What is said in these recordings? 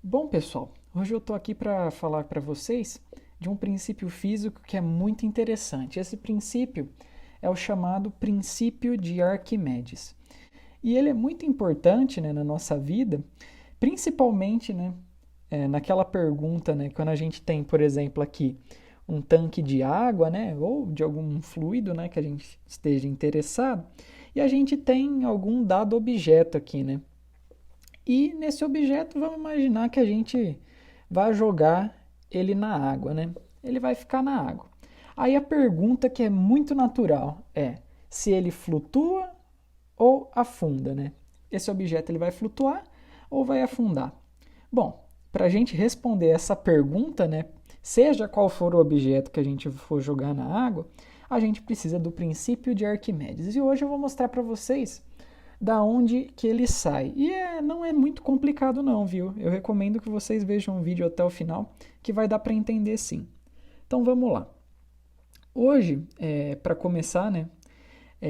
Bom, pessoal, hoje eu estou aqui para falar para vocês de um princípio físico que é muito interessante. Esse princípio é o chamado princípio de Arquimedes. E ele é muito importante, né, na nossa vida, principalmente, né, naquela pergunta, né, quando a gente tem, por exemplo, aqui um tanque de água, né, ou de algum fluido, né, que a gente esteja interessado, e a gente tem algum dado objeto aqui, né? E nesse objeto, vamos imaginar que a gente vai jogar ele na água, né? Ele vai ficar na água. Aí a pergunta que é muito natural é se ele flutua ou afunda, né? Esse objeto ele vai flutuar ou vai afundar? Bom, para a gente responder essa pergunta, né, seja qual for o objeto que a gente for jogar na água, a gente precisa do princípio de Arquimedes. E hoje eu vou mostrar para vocês da onde que ele sai. E não é muito complicado não, viu? Eu recomendo que vocês vejam o vídeo até o final, que vai dar para entender sim. Então vamos lá. Hoje, para começar, né,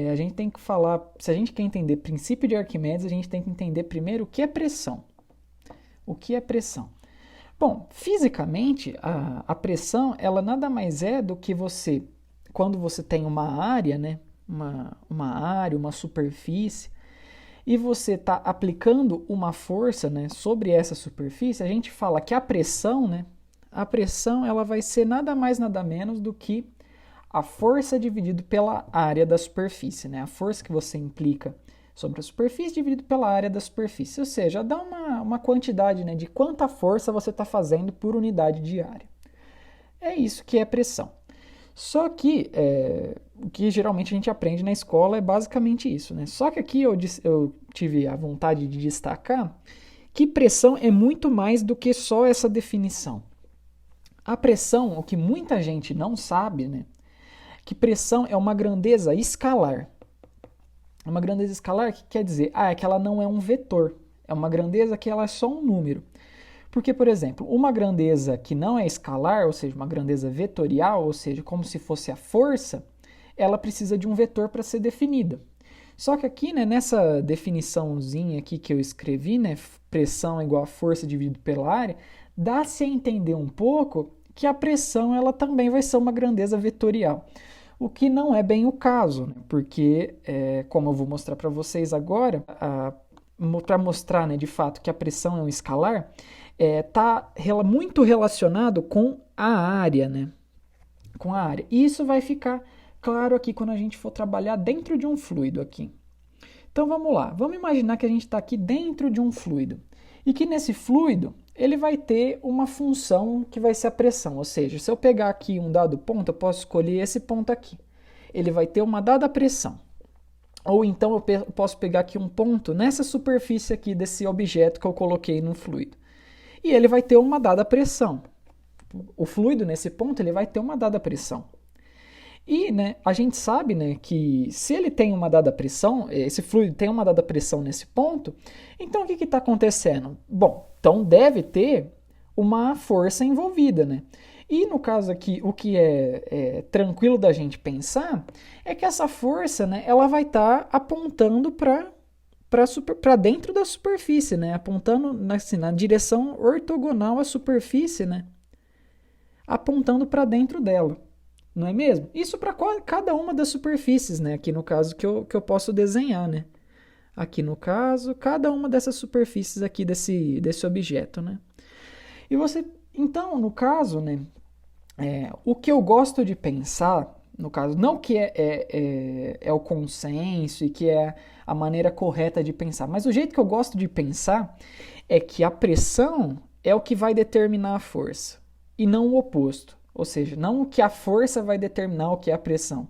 a gente tem que falar, se a gente quer entender princípio de Arquimedes, a gente tem que entender primeiro o que é pressão. O que é pressão? Bom, fisicamente, a pressão, ela nada mais é do que você, quando você tem uma área, né, uma área, uma superfície, e você está aplicando uma força, né, sobre essa superfície, a gente fala que a pressão, né, a pressão ela vai ser nada mais nada menos do que a força dividido pela área da superfície, né, a força que você implica sobre a superfície dividido pela área da superfície, ou seja, dá uma quantidade, né, de quanta força você está fazendo por unidade de área. É isso que é pressão. Só que o que geralmente a gente aprende na escola é basicamente isso, né? Só que aqui eu tive a vontade de destacar que pressão é muito mais do que só essa definição. A pressão, o que muita gente não sabe, né? Que pressão é uma grandeza escalar. Uma grandeza escalar que quer dizer, é que ela não é um vetor. É uma grandeza que ela é só um número. Porque, por exemplo, uma grandeza que não é escalar, ou seja, uma grandeza vetorial, ou seja, como se fosse a força, ela precisa de um vetor para ser definida. Só que aqui, né, nessa definiçãozinha aqui que eu escrevi, né, pressão igual a força dividido pela área, dá-se a entender um pouco que a pressão ela também vai ser uma grandeza vetorial. O que não é bem o caso, né, porque, como eu vou mostrar para vocês agora, para mostrar, né, de fato que a pressão é um escalar, está muito relacionado com a área, né? Com a área. E isso vai ficar claro aqui quando a gente for trabalhar dentro de um fluido aqui. Então vamos lá. Vamos imaginar que a gente está aqui dentro de um fluido e que nesse fluido ele vai ter uma função que vai ser a pressão. Ou seja, se eu pegar aqui um dado ponto, eu posso escolher esse ponto aqui. Ele vai ter uma dada pressão. Ou então eu posso pegar aqui um ponto nessa superfície aqui desse objeto que eu coloquei no fluido. E ele vai ter uma dada pressão. O fluido, nesse ponto, ele vai ter uma dada pressão. E né, a gente sabe, né, que se ele tem uma dada pressão, esse fluido tem uma dada pressão nesse ponto, então o que está acontecendo? Bom, então deve ter uma força envolvida, né? E no caso aqui, o que é tranquilo da gente pensar é que essa força, né, ela vai estar apontando para dentro da superfície, né? Apontando assim, na direção ortogonal à superfície, né? Apontando para dentro dela, não é mesmo? Isso para cada uma das superfícies, né? Aqui no caso que eu posso desenhar, né? Aqui no caso, cada uma dessas superfícies aqui desse objeto, né? E você, então, no caso, né? O que eu gosto de pensar, no caso, não que é o consenso e que é a maneira correta de pensar, mas o jeito que eu gosto de pensar é que a pressão é o que vai determinar a força e não o oposto. Ou seja, não o que a força vai determinar o que é a pressão.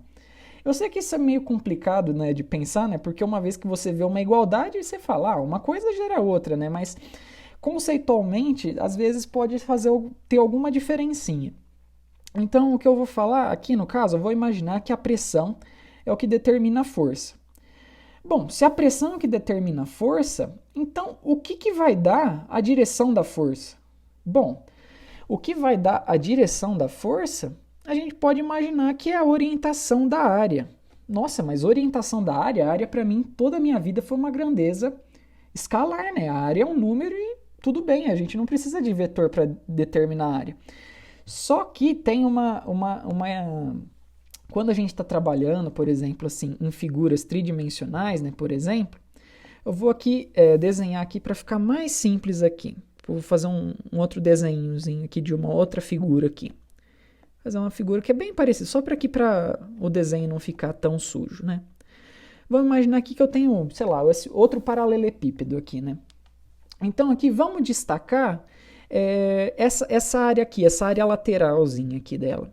Eu sei que isso é meio complicado, né, de pensar, né, porque uma vez que você vê uma igualdade, você fala, uma coisa gera outra, né, mas conceitualmente, às vezes pode ter alguma diferencinha. Então, o que eu vou falar aqui no caso, eu vou imaginar que a pressão é o que determina a força. Bom, se a pressão é o que determina a força, então o que vai dar a direção da força? Bom, o que vai dar a direção da força, a gente pode imaginar que é a orientação da área. Nossa, mas orientação da área, a área para mim, toda a minha vida foi uma grandeza escalar, né? A área é um número e tudo bem, a gente não precisa de vetor para determinar a área. Só que tem quando a gente está trabalhando, por exemplo, assim, em figuras tridimensionais, né, por exemplo, eu vou aqui desenhar aqui para ficar mais simples aqui. Vou fazer um outro desenhozinho aqui de uma outra figura aqui. Fazer uma figura que é bem parecida, só para o desenho não ficar tão sujo, né? Vamos imaginar aqui que eu tenho, sei lá, esse outro paralelepípedo aqui, né? Então aqui vamos destacar essa área aqui, essa área lateralzinha aqui dela.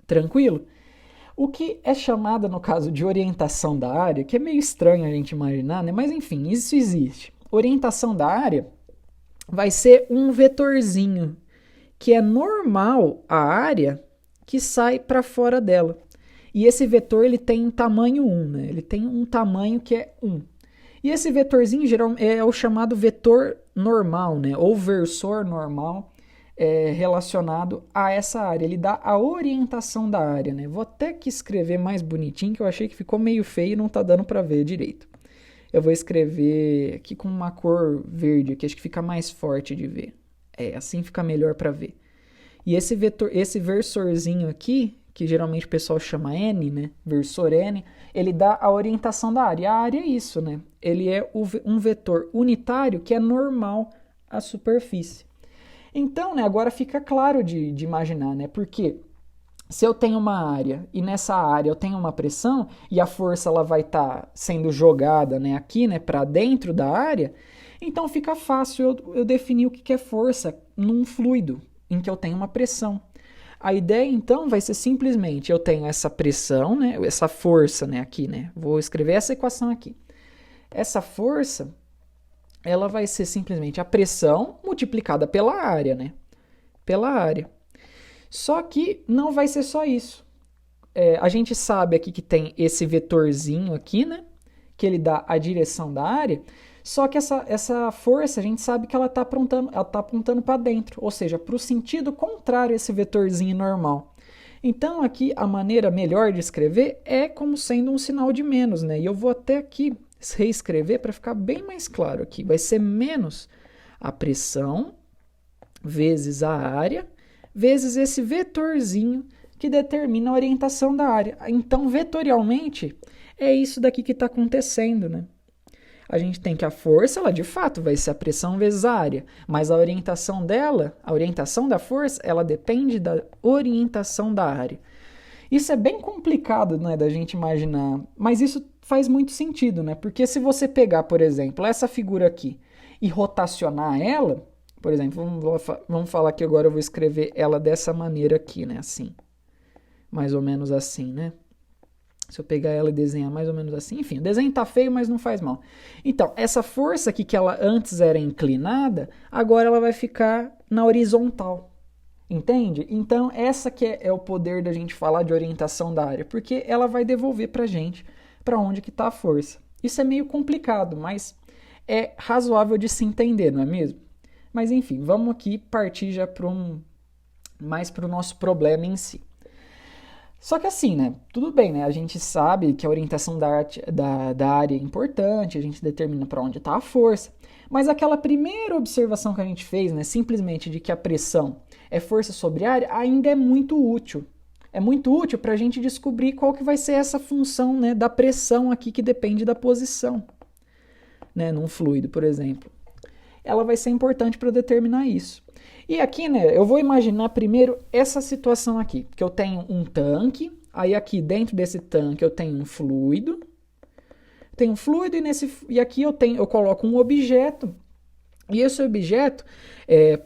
Tranquilo? O que é chamada, no caso de orientação da área, que é meio estranho a gente imaginar, né? Mas enfim, isso existe. Orientação da área vai ser um vetorzinho que é normal à área que sai para fora dela. E esse vetor ele tem um tamanho 1, né? Ele tem um tamanho que é 1. E esse vetorzinho geral é o chamado vetor normal, né? Ou versor normal relacionado a essa área. Ele dá a orientação da área, né? Vou até que escrever mais bonitinho, que eu achei que ficou meio feio e não está dando para ver direito. Eu vou escrever aqui com uma cor verde, que acho que fica mais forte de ver. Assim fica melhor para ver. E esse vetor, esse versorzinho aqui, que geralmente o pessoal chama N, né? Versor N, ele dá a orientação da área. A área é isso, né? Ele é um vetor unitário que é normal à superfície. Então, né, agora fica claro de imaginar, né? Porque se eu tenho uma área e nessa área eu tenho uma pressão e a força ela vai estar sendo jogada, né, aqui, né, para dentro da área, então fica fácil eu definir o que é força num fluido em que eu tenho uma pressão. A ideia então vai ser simplesmente eu tenho essa pressão, né, essa força, né, aqui, né, vou escrever essa equação aqui. Essa força ela vai ser simplesmente a pressão multiplicada pela área, né, pela área. Só que não vai ser só isso. A gente sabe aqui que tem esse vetorzinho aqui, né? Que ele dá a direção da área. Só que essa força, a gente sabe que ela está apontando para dentro. Ou seja, para o sentido contrário a esse vetorzinho normal. Então, aqui, a maneira melhor de escrever é como sendo um sinal de menos, né? E eu vou até aqui reescrever para ficar bem mais claro aqui. Vai ser menos a pressão vezes a área vezes esse vetorzinho que determina a orientação da área. Então, vetorialmente, é isso daqui que está acontecendo, né? A gente tem que a força, ela de fato vai ser a pressão vezes a área, mas a orientação dela, a orientação da força, ela depende da orientação da área. Isso é bem complicado, né, da gente imaginar, mas isso faz muito sentido, né? Porque se você pegar, por exemplo, essa figura aqui e rotacionar ela, por exemplo, vamos falar que agora eu vou escrever ela dessa maneira aqui, né? Assim. Mais ou menos assim, né? Se eu pegar ela e desenhar mais ou menos assim. Enfim, o desenho tá feio, mas não faz mal. Então, essa força aqui que ela antes era inclinada, agora ela vai ficar na horizontal. Entende? Então, essa que é o poder da gente falar de orientação da área, porque ela vai devolver pra gente para onde que tá a força. Isso é meio complicado, mas é razoável de se entender, não é mesmo? Mas enfim, vamos aqui partir já mais para o nosso problema em si. Só que assim, né? Tudo bem, né? A gente sabe que a orientação da área é importante, a gente determina para onde está a força. Mas aquela primeira observação que a gente fez, né? Simplesmente de que a pressão é força sobre área, ainda é muito útil. É muito útil para a gente descobrir qual que vai ser essa função, né, da pressão aqui que depende da posição, né? Num fluido, por exemplo. Ela vai ser importante para determinar isso. E aqui, né, eu vou imaginar primeiro essa situação aqui, que eu tenho um tanque, aí aqui dentro desse tanque eu tenho um fluido, e aqui eu coloco um objeto, e esse objeto,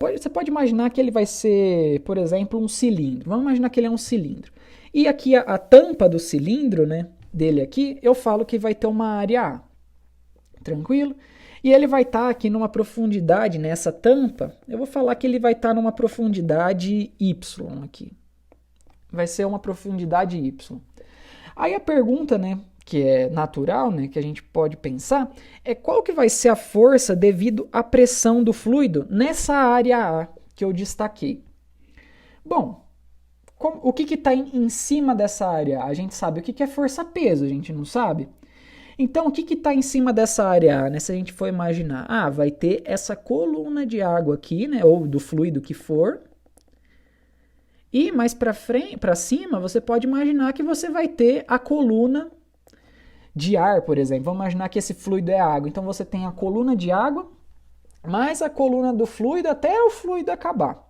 você pode imaginar que ele vai ser, por exemplo, um cilindro. Vamos imaginar que ele é um cilindro. E aqui a tampa do cilindro, né, dele aqui, eu falo que vai ter uma área A. Tranquilo? E ele vai estar aqui numa profundidade, nessa tampa, eu vou falar que ele vai estar numa profundidade Y aqui. Vai ser uma profundidade Y. Aí a pergunta, né, que é natural, né, que a gente pode pensar, é qual que vai ser a força devido à pressão do fluido nessa área A que eu destaquei. Bom, o que está em cima dessa área A? A gente sabe o que é força-peso, a gente não sabe? Então, o que está em cima dessa área A, né? Se a gente for imaginar, vai ter essa coluna de água aqui, né? Ou do fluido que for. E mais para frente, para cima, você pode imaginar que você vai ter a coluna de ar, por exemplo. Vamos imaginar que esse fluido é água. Então você tem a coluna de água, mais a coluna do fluido até o fluido acabar.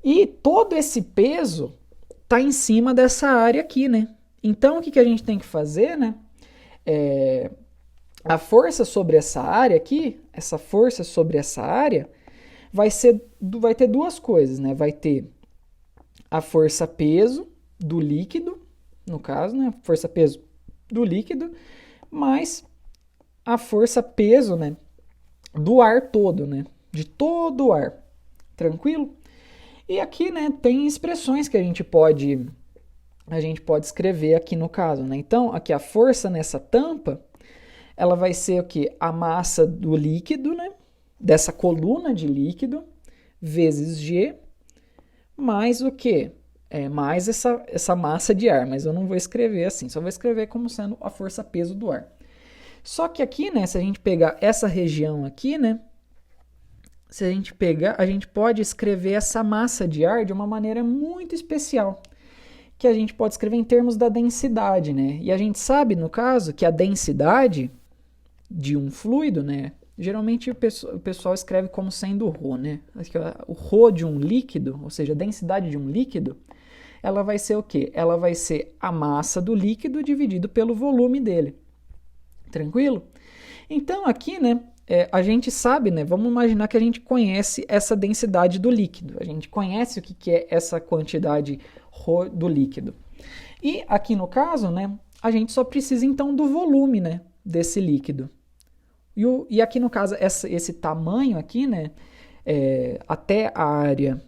E todo esse peso está em cima dessa área aqui, né? Então o que a gente tem que fazer, né? A força sobre essa área aqui, essa força sobre essa área, vai ter duas coisas, né? Vai ter a força-peso do líquido, no caso, né? Força-peso do líquido, mais a força-peso, né? Do ar todo, né? De todo o ar. Tranquilo? E aqui, né, tem expressões que a gente pode escrever aqui no caso, né? Então, aqui a força nessa tampa, ela vai ser o quê? A massa do líquido, né? Dessa coluna de líquido, vezes G, mais o quê? Mais essa massa de ar, mas eu não vou escrever assim, só vou escrever como sendo a força-peso do ar. Só que aqui, né, se a gente pegar essa região aqui, né, se a gente pegar, a gente pode escrever essa massa de ar de uma maneira muito especial, que a gente pode escrever em termos da densidade, né? E a gente sabe, no caso, que a densidade de um fluido, né, geralmente o pessoal escreve como sendo ρ, né? O ρ de um líquido, ou seja, a densidade de um líquido, ela vai ser o quê? Ela vai ser a massa do líquido dividido pelo volume dele. Tranquilo? Então aqui, né, a gente sabe, né, vamos imaginar que a gente conhece essa densidade do líquido. A gente conhece o que é essa quantidade ρ do líquido. E aqui no caso, né, a gente só precisa então do volume, né, desse líquido. E aqui no caso, esse tamanho aqui, né, até a área,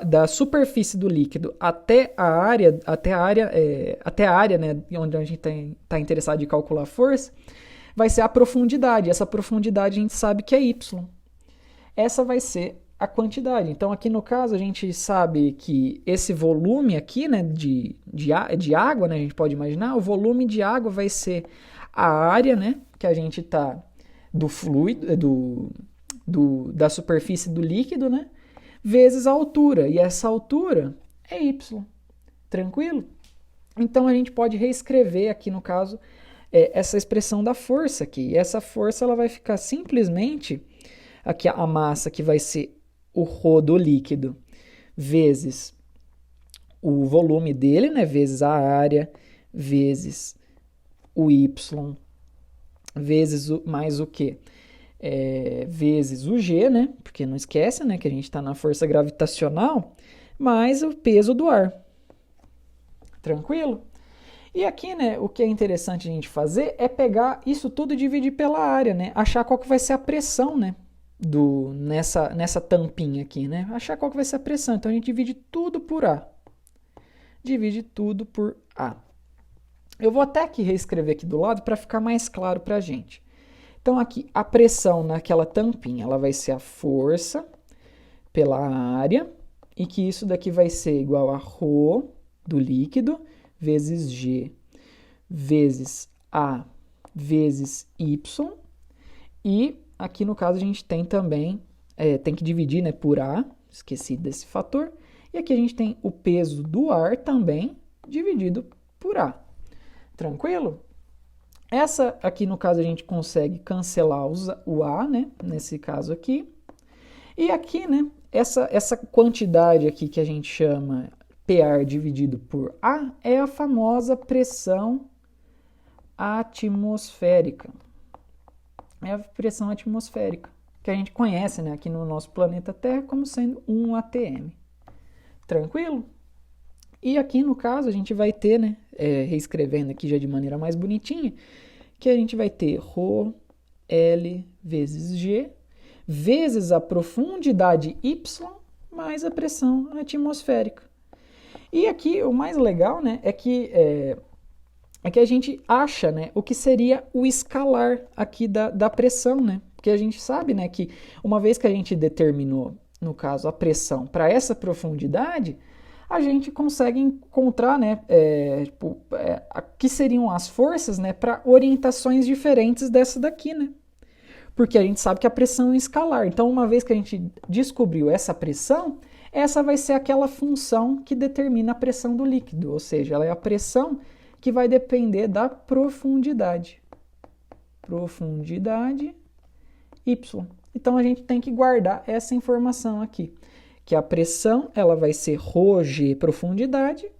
da superfície do líquido até a área, né, onde a gente está interessado em calcular a força, vai ser a profundidade. Essa profundidade a gente sabe que é y. Essa vai ser a quantidade. Então aqui no caso a gente sabe que esse volume aqui, né, de água, né, a gente pode imaginar, o volume de água vai ser a área, né, que a gente está do fluido, da superfície do líquido, né, vezes a altura. E essa altura é y. Tranquilo? Então a gente pode reescrever aqui no caso essa expressão da força aqui. E essa força ela vai ficar simplesmente aqui a massa que vai ser o ρ do líquido vezes o volume dele, né, vezes a área, vezes o y, vezes mais o quê? Vezes o G, né, porque não esquece, né, que a gente está na força gravitacional, mais o peso do ar. Tranquilo? E aqui, né, o que é interessante a gente fazer é pegar isso tudo e dividir pela área, né, achar qual que vai ser a pressão, né, nessa tampinha aqui, né, achar qual que vai ser a pressão. Então a gente divide tudo por A. Divide tudo por A. Eu vou até aqui reescrever aqui do lado para ficar mais claro para a gente. Então aqui, a pressão naquela tampinha, ela vai ser a força pela área, e que isso daqui vai ser igual a ρ do líquido, vezes G, vezes A, vezes Y, e aqui no caso a gente tem também, tem que dividir, né, por A, esqueci desse fator, e aqui a gente tem o peso do ar também dividido por A. Tranquilo? Essa aqui no caso a gente consegue cancelar o A, né, nesse caso aqui, e aqui, né, essa quantidade aqui que a gente chama PR dividido por A é a famosa pressão atmosférica. É a pressão atmosférica, que a gente conhece, né, aqui no nosso planeta Terra como sendo 1 atm. Tranquilo? E aqui no caso a gente vai ter, né, reescrevendo aqui já de maneira mais bonitinha, que a gente vai ter ρ L vezes G vezes a profundidade Y mais a pressão atmosférica. E aqui o mais legal, né, é que a gente acha, né, o que seria o escalar aqui da pressão, né? Porque a gente sabe, né, que uma vez que a gente determinou, no caso, a pressão para essa profundidade, a gente consegue encontrar, né, que seriam as forças, né, para orientações diferentes dessa daqui, né? Porque a gente sabe que a pressão é escalar. Então, uma vez que a gente descobriu essa pressão, essa vai ser aquela função que determina a pressão do líquido, ou seja, ela é a pressão que vai depender da profundidade. Profundidade Y. Então, a gente tem que guardar essa informação aqui, que a pressão ela vai ser ρg profundidade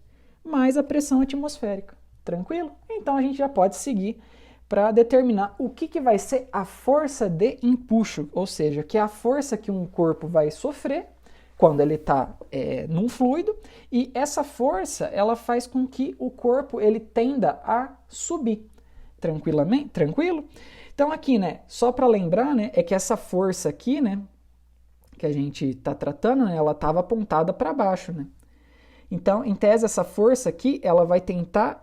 mais a pressão atmosférica. Tranquilo? Então, a gente já pode seguir para determinar o que vai ser a força de empuxo, ou seja, que é a força que um corpo vai sofrer quando ele está num fluido, e essa força ela faz com que o corpo ele tenda a subir. Tranquilamente? Tranquilo? Então aqui, né, só para lembrar, né, é que essa força aqui, né, que a gente está tratando, né, ela estava apontada para baixo, né? Então, em tese, essa força aqui, ela vai tentar,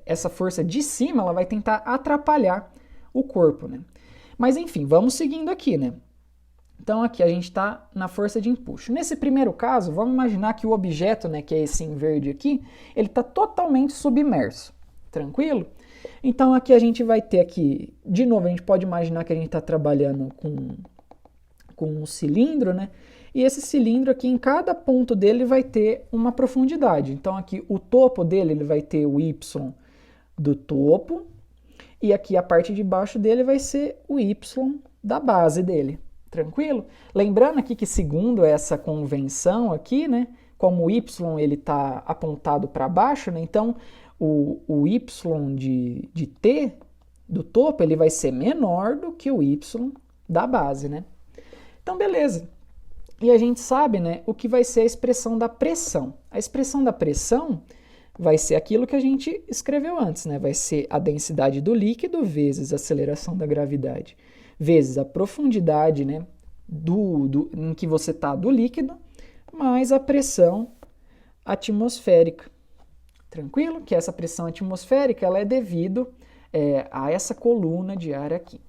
essa força de cima, ela vai tentar atrapalhar o corpo, né? Mas, enfim, vamos seguindo aqui, né? Então, aqui a gente está na força de empuxo. Nesse primeiro caso, vamos imaginar que o objeto, né, que é esse em verde aqui, ele está totalmente submerso. Tranquilo? Então, aqui a gente vai ter aqui, de novo, a gente pode imaginar que a gente está trabalhando com um cilindro, né? E esse cilindro aqui, em cada ponto dele vai ter uma profundidade. Então aqui o topo dele ele vai ter o Y do topo, e aqui a parte de baixo dele vai ser o Y da base dele. Tranquilo? Lembrando aqui que segundo essa convenção aqui, né, como o Y ele está apontado para baixo, né, então o Y de T do topo ele vai ser menor do que o Y da base, né? Então beleza. E a gente sabe, né, o que vai ser a expressão da pressão. A expressão da pressão vai ser aquilo que a gente escreveu antes, né? Vai ser a densidade do líquido vezes a aceleração da gravidade, vezes a profundidade, né, em que você está do líquido, mais a pressão atmosférica. Tranquilo? Que essa pressão atmosférica ela é devido a essa coluna de ar aqui.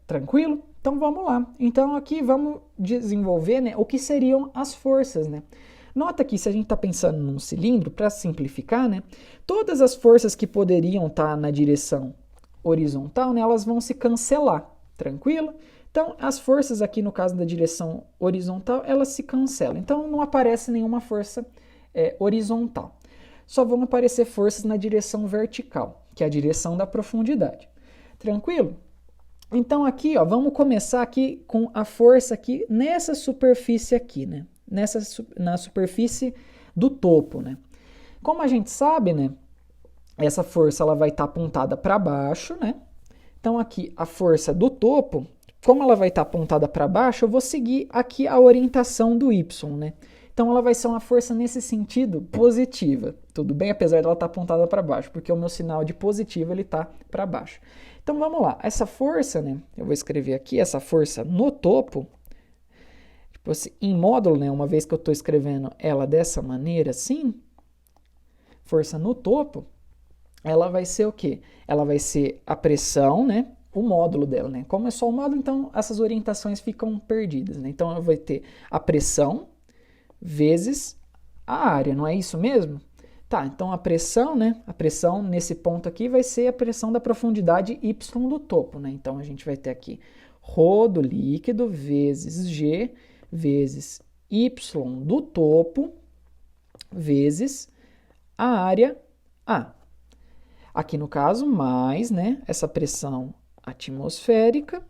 Tranquilo? Então vamos lá. Então aqui vamos desenvolver, né, o que seriam as forças, né? Nota que se a gente está pensando num cilindro, para simplificar, né, todas as forças que poderiam estar na direção horizontal, né, elas vão se cancelar. Tranquilo? Então as forças aqui no caso da direção horizontal, elas se cancelam. Então não aparece nenhuma força horizontal. Só vão aparecer forças na direção vertical, que é a direção da profundidade. Tranquilo? Então aqui, ó, vamos começar aqui com a força aqui nessa superfície aqui, né? Na superfície do topo, né? Como a gente sabe, né? Essa força ela vai estar apontada para baixo, né? Então aqui a força do topo, como ela vai estar apontada para baixo, eu vou seguir aqui a orientação do Y, né? Então ela vai ser uma força nesse sentido positiva, tudo bem? Apesar dela estar apontada para baixo, porque o meu sinal de positivo ele está para baixo. Então vamos lá, essa força, né? Eu vou escrever aqui essa força no topo, tipo assim, em módulo, né? Uma vez que eu estou escrevendo ela dessa maneira, assim, força no topo, ela vai ser o quê? Ela vai ser a pressão, né? O módulo dela, né? Como é só o módulo, então essas orientações ficam perdidas, né? Então eu vou ter a pressão vezes a área, não é isso mesmo? Tá, então a pressão, né? A pressão nesse ponto aqui vai ser a pressão da profundidade Y do topo, né? Então a gente vai ter aqui ρ do líquido vezes G vezes Y do topo vezes a área A. Aqui no caso, mais, né? Essa pressão atmosférica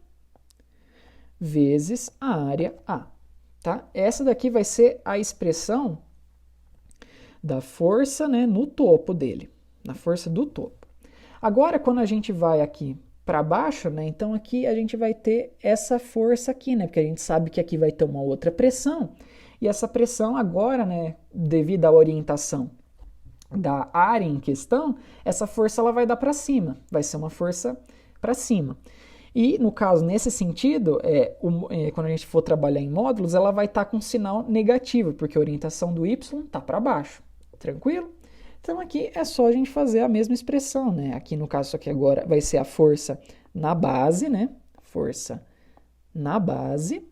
vezes a área A. Tá? Essa daqui vai ser a expressão da força, né, no topo dele, na força do topo. Agora, quando a gente vai aqui para baixo, né, então aqui a gente vai ter essa força aqui, né, porque a gente sabe que aqui vai ter uma outra pressão, e essa pressão agora, né, devido à orientação da área em questão, essa força ela vai dar para cima, vai ser uma força para cima. E, no caso, nesse sentido, quando a gente for trabalhar em módulos, ela vai estar com sinal negativo, porque a orientação do Y está para baixo. Tranquilo? Então, aqui é só a gente fazer a mesma expressão, né? Aqui, no caso, isso aqui agora vai ser a força na base, né? Força na base.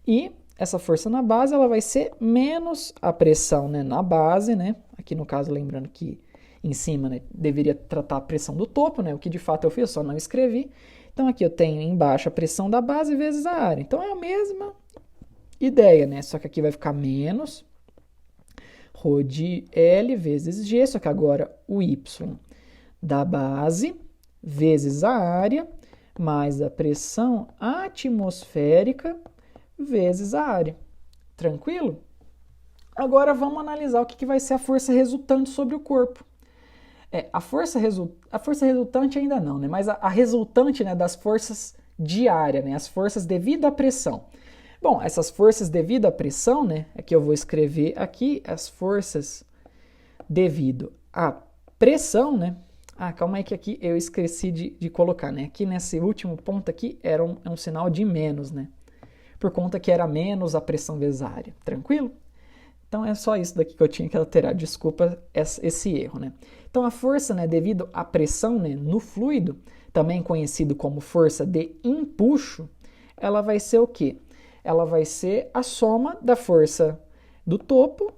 E essa força na base ela vai ser menos a pressão, né, na base, né? Aqui no caso, lembrando que em cima, né, deveria tratar a pressão do topo, né? O que de fato eu fiz, só não escrevi. Então aqui eu tenho embaixo a pressão da base vezes a área. Então é a mesma ideia, né? Só que aqui vai ficar menos ρ de L vezes G, só que agora o Y da base vezes a área mais a pressão atmosférica vezes a área. Tranquilo? Agora vamos analisar o que vai ser a força resultante sobre o corpo. A força resultante ainda não, né? Mas a resultante, né, das forças de área, né? As forças devido à pressão. Bom, essas forças devido à pressão, né? Aqui eu vou escrever aqui as forças devido à pressão, né? Ah, calma aí que aqui eu esqueci de colocar, né? Aqui nesse último ponto aqui era um sinal de menos, né? Por conta que era menos a pressão vezes a área. Tranquilo? Então é só isso daqui que eu tinha que alterar. Desculpa esse erro, né? Então a força, né, devido à pressão, né, no fluido, também conhecido como força de empuxo, ela vai ser o quê? Ela vai ser a soma da força do topo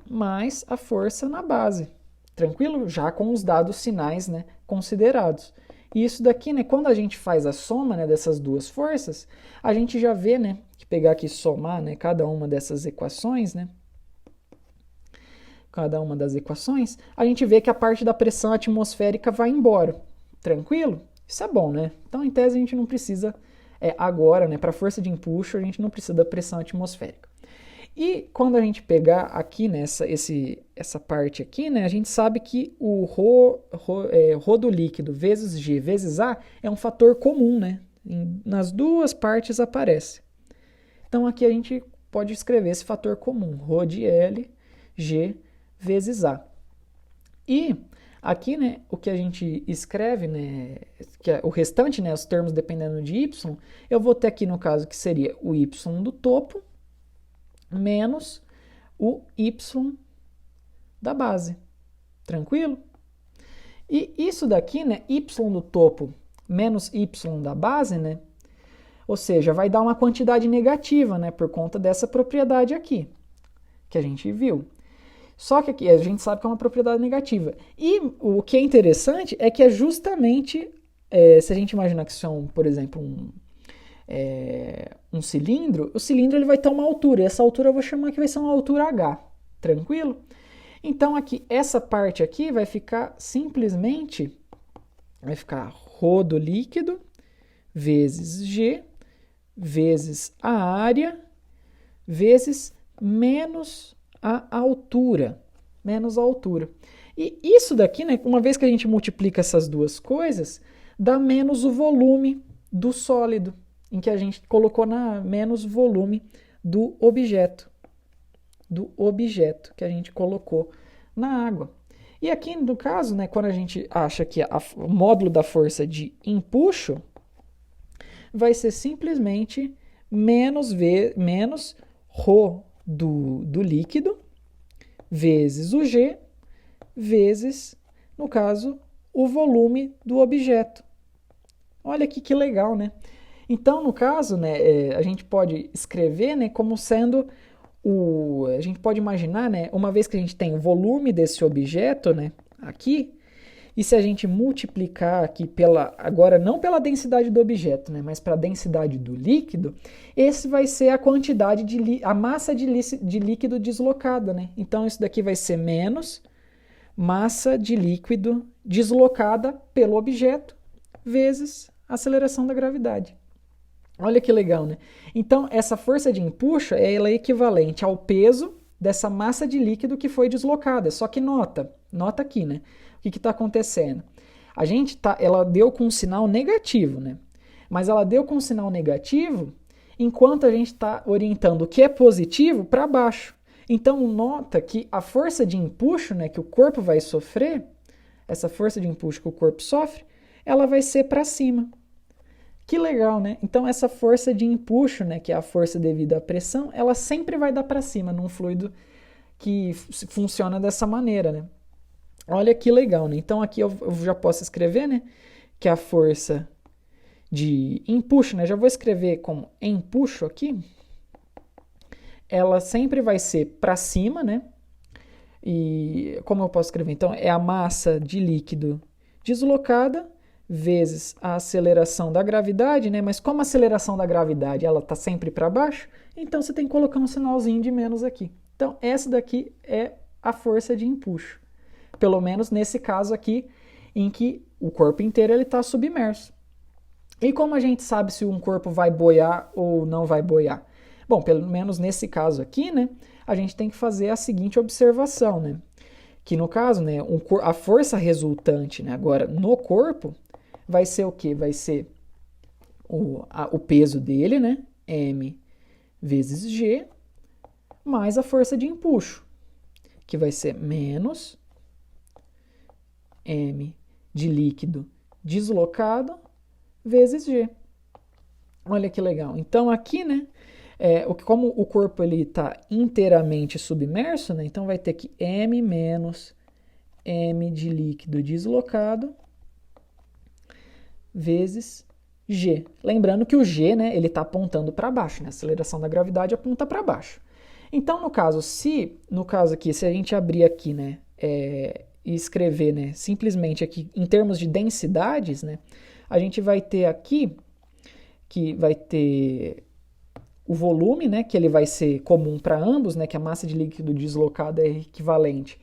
mais a força na base. Tranquilo? Já com os dados sinais, né, considerados. E isso daqui, né, quando a gente faz a soma, né, dessas duas forças, a gente já vê, né, que pegar aqui e somar, né, cada uma dessas equações, né, cada uma das equações, a gente vê que a parte da pressão atmosférica vai embora. Tranquilo? Isso é bom, né? Então, em tese, a gente não precisa, agora, né, para a força de empuxo, a gente não precisa da pressão atmosférica. E quando a gente pegar aqui nessa essa parte aqui, né, a gente sabe que o ρ do líquido vezes G vezes A é um fator comum, né? Nas duas partes aparece. Então aqui a gente pode escrever esse fator comum, ρ de L, G vezes A. E aqui, né, o que a gente escreve, né, que é o restante, né, os termos dependendo de Y, eu vou ter aqui no caso que seria o Y do topo, menos o Y da base. Tranquilo? E isso daqui, né, Y do topo menos Y da base, né, ou seja, vai dar uma quantidade negativa, né, por conta dessa propriedade aqui, que a gente viu. Só que aqui a gente sabe que é uma propriedade negativa. E o que é interessante é que é justamente, se a gente imaginar que isso é, por exemplo, um cilindro, o cilindro ele vai ter uma altura, e essa altura eu vou chamar que vai ser uma altura H, tranquilo? Então aqui, essa parte aqui vai ficar simplesmente, vai ficar ρ do líquido vezes G vezes a área vezes menos a altura, menos a altura. E isso daqui, né, uma vez que a gente multiplica essas duas coisas, dá menos o volume do sólido, em que a gente colocou menos volume do objeto que a gente colocou na água. E aqui, no caso, né, quando a gente acha que o módulo da força de empuxo vai ser simplesmente menos ρ do líquido vezes o G vezes, no caso, o volume do objeto. Olha aqui que legal, né? Então, no caso, né, a gente pode escrever, né, como sendo a gente pode imaginar, né, uma vez que a gente tem o volume desse objeto, né, aqui, e se a gente multiplicar aqui agora não pela densidade do objeto, né, mas pela densidade do líquido, esse vai ser a quantidade a massa de líquido deslocada, né? Então isso daqui vai ser menos massa de líquido deslocada pelo objeto vezes a aceleração da gravidade. Olha que legal, né? Então, essa força de empuxo ela é equivalente ao peso dessa massa de líquido que foi deslocada. Só que nota aqui, né? O que está acontecendo? Ela deu com um sinal negativo, né? Mas ela deu com um sinal negativo enquanto a gente está orientando o que é positivo para baixo. Então, nota que a força de empuxo, né, que o corpo vai sofrer, essa força de empuxo que o corpo sofre, ela vai ser para cima. Que legal, né? Então essa força de empuxo, né, que é a força devido à pressão, ela sempre vai dar para cima num fluido que funciona dessa maneira, né? Olha que legal, né? Então aqui eu já posso escrever, né, que a força de empuxo, né, já vou escrever como empuxo aqui, ela sempre vai ser para cima, né? E como eu posso escrever? Então, é a massa de líquido deslocada vezes a aceleração da gravidade, né? Mas como a aceleração da gravidade ela está sempre para baixo, então você tem que colocar um sinalzinho de menos aqui. Então, essa daqui é a força de empuxo. Pelo menos nesse caso aqui, em que o corpo inteiro está submerso. E como a gente sabe se um corpo vai boiar ou não vai boiar? Bom, pelo menos nesse caso aqui, né, a gente tem que fazer a seguinte observação, né? Que no caso, né, a força resultante, né, agora no corpo vai ser o quê? Vai ser o peso dele, né, m vezes g, mais a força de empuxo, que vai ser menos m de líquido deslocado vezes g. Olha que legal. Então aqui, né, como o corpo está inteiramente submerso, né, então vai ter que m menos m de líquido deslocado vezes g. Lembrando que o g, né, ele está apontando para baixo, né, a aceleração da gravidade aponta para baixo. Então, no caso aqui, se a gente abrir aqui, né, e escrever, né, simplesmente aqui em termos de densidades, né, a gente vai ter aqui que vai ter o volume, né, que ele vai ser comum para ambos, né, que a massa de líquido deslocado é equivalente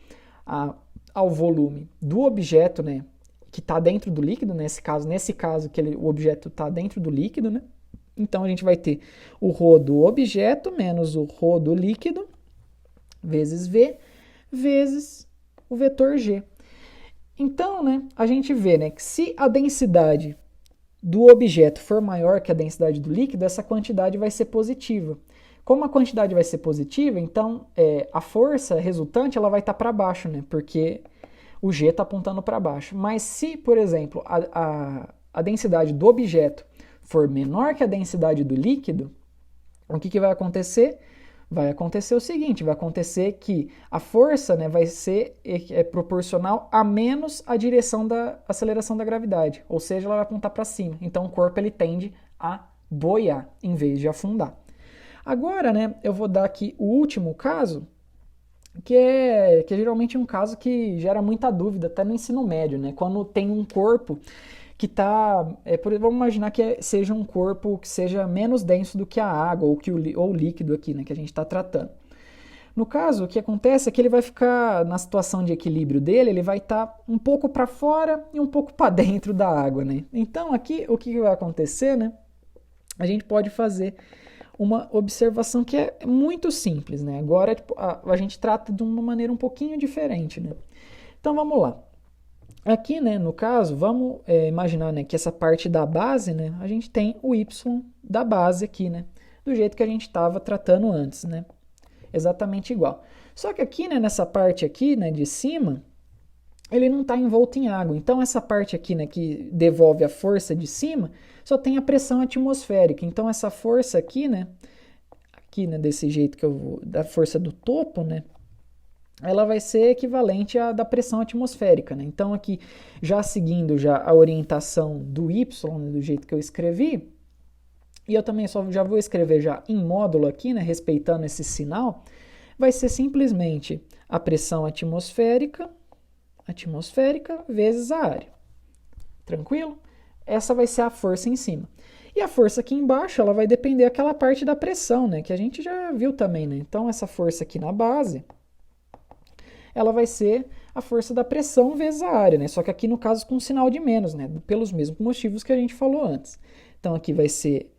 ao volume do objeto, né, que está dentro do líquido, nesse caso que o objeto está dentro do líquido, né? Então a gente vai ter o ρ do objeto menos o ρ do líquido vezes v vezes o vetor g. Então, né, a gente vê, né, que se a densidade do objeto for maior que a densidade do líquido, essa quantidade vai ser positiva. Como a quantidade vai ser positiva, então a força resultante ela vai estar para baixo, né, porque o g está apontando para baixo. Mas se, por exemplo, a densidade do objeto for menor que a densidade do líquido, o que vai acontecer? Vai acontecer o seguinte, vai acontecer que a força, né, vai ser proporcional a menos a direção da aceleração da gravidade, ou seja, ela vai apontar para cima. Então o corpo ele tende a boiar em vez de afundar. Agora, né, eu vou dar aqui o último caso, que é geralmente um caso que gera muita dúvida, até no ensino médio, né? Quando tem um corpo que está, vamos imaginar que seja um corpo que seja menos denso do que a água ou o líquido aqui, né, que a gente está tratando. No caso, o que acontece é que ele vai ficar, na situação de equilíbrio dele, ele vai estar um pouco para fora e um pouco para dentro da água, né? Então aqui, o que vai acontecer, né? A gente pode fazer uma observação que é muito simples, né? Agora a gente trata de uma maneira um pouquinho diferente, né? Então vamos lá. Aqui, né, no caso, vamos imaginar, né, que essa parte da base, né, a gente tem o y da base aqui, né, do jeito que a gente estava tratando antes, né? Exatamente igual. Só que aqui, né, nessa parte aqui, né, de cima, ele não está envolto em água. Então essa parte aqui, né, que devolve a força de cima, só tem a pressão atmosférica. Então essa força aqui, né, desse jeito que eu vou, da força do topo, né, ela vai ser equivalente à da pressão atmosférica, né? Então aqui, já seguindo já a orientação do y, né, do jeito que eu escrevi, e eu também já vou escrever já em módulo aqui, né, respeitando esse sinal, vai ser simplesmente a pressão atmosférica vezes a área. Tranquilo? Essa vai ser a força em cima. E a força aqui embaixo, ela vai depender daquela parte da pressão, né, que a gente já viu também, né? Então essa força aqui na base, ela vai ser a força da pressão vezes a área, né? Só que aqui no caso com um sinal de menos, né? Pelos mesmos motivos que a gente falou antes. Então aqui vai ser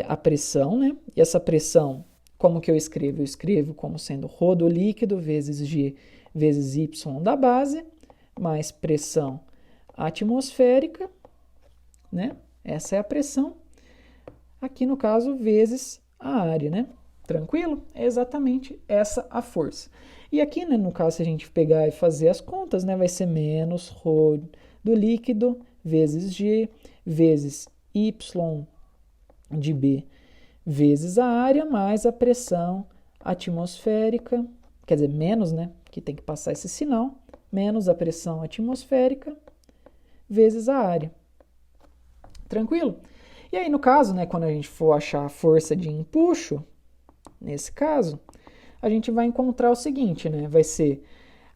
a pressão, né? E essa pressão, como que eu escrevo? Eu escrevo como sendo ρ do líquido vezes g vezes y da base, mais pressão atmosférica, né? Essa é a pressão. Aqui no caso, vezes a área, né? Tranquilo? É exatamente essa a força. E aqui, né, no caso, se a gente pegar e fazer as contas, né, vai ser menos ρ do líquido vezes g vezes y de b vezes a área mais a pressão atmosférica, quer dizer, menos, né, que tem que passar esse sinal, menos a pressão atmosférica vezes a área. Tranquilo? E aí, no caso, né, quando a gente for achar a força de empuxo, Nesse caso, a gente vai encontrar o seguinte, né? Vai ser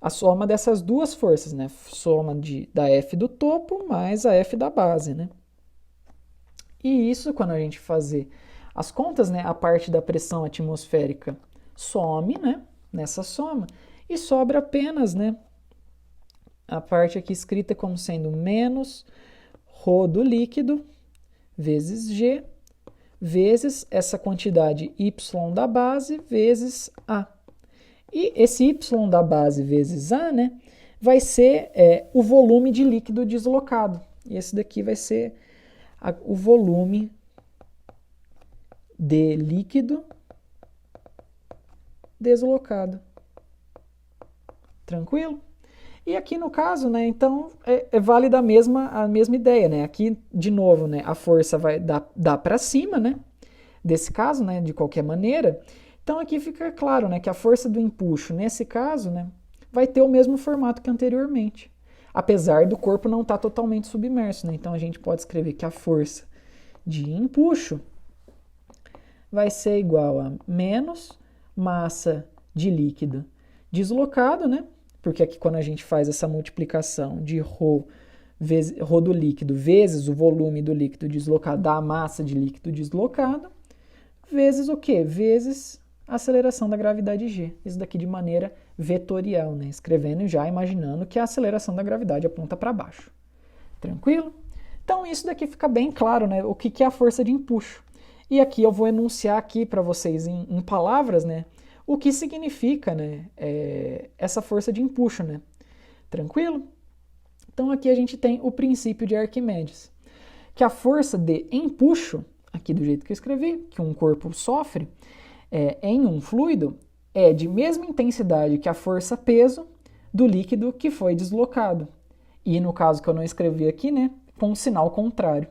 a soma dessas duas forças, né? Soma da F do topo mais a F da base, né? E isso, quando a gente fazer as contas, né? A parte da pressão atmosférica some, né? Nessa soma, e sobra apenas, né? A parte aqui escrita como sendo menos ρ do líquido vezes G, vezes essa quantidade Y da base vezes A. E esse Y da base vezes A, né, vai ser o volume de líquido deslocado. E esse daqui vai ser o volume de líquido deslocado. Tranquilo? E aqui no caso, né, então é válida a mesma ideia, né? Aqui, de novo, né, a força vai dar para cima, né? Desse caso, né, de qualquer maneira. Então aqui fica claro, né, que a força do empuxo, nesse caso, né, vai ter o mesmo formato que anteriormente. Apesar do corpo não estar totalmente submerso, né? Então a gente pode escrever que a força de empuxo vai ser igual a menos massa de líquido deslocado, né? Porque aqui quando a gente faz essa multiplicação de ρ do líquido vezes o volume do líquido deslocado da massa de líquido deslocado, vezes o quê? Vezes a aceleração da gravidade G. Isso daqui de maneira vetorial, né? Escrevendo e já imaginando que a aceleração da gravidade aponta para baixo. Tranquilo? Então isso daqui fica bem claro, né? O que é a força de empuxo. E aqui eu vou enunciar aqui para vocês em palavras, né? O que significa, né, essa força de empuxo, né? Tranquilo? Então aqui a gente tem o princípio de Arquimedes, que a força de empuxo, aqui do jeito que eu escrevi, que um corpo sofre em um fluido, é de mesma intensidade que a força peso do líquido que foi deslocado. E no caso que eu não escrevi aqui, né, com um sinal contrário.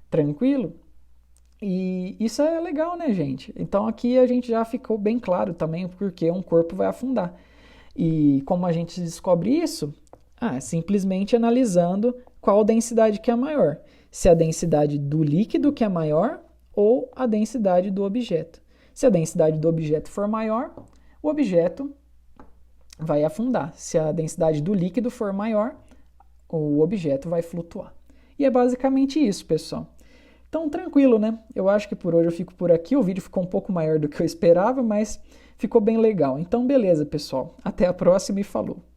Tranquilo? E isso é legal, né, gente? Então aqui a gente já ficou bem claro também porque um corpo vai afundar. E como a gente descobre isso? Simplesmente analisando qual densidade que é maior. Se a densidade do líquido que é maior ou a densidade do objeto. Se a densidade do objeto for maior, o objeto vai afundar. Se a densidade do líquido for maior, o objeto vai flutuar. E é basicamente isso, pessoal. Então, tranquilo, né? Eu acho que por hoje eu fico por aqui. O vídeo ficou um pouco maior do que eu esperava, mas ficou bem legal. Então, beleza, pessoal. Até a próxima e falou!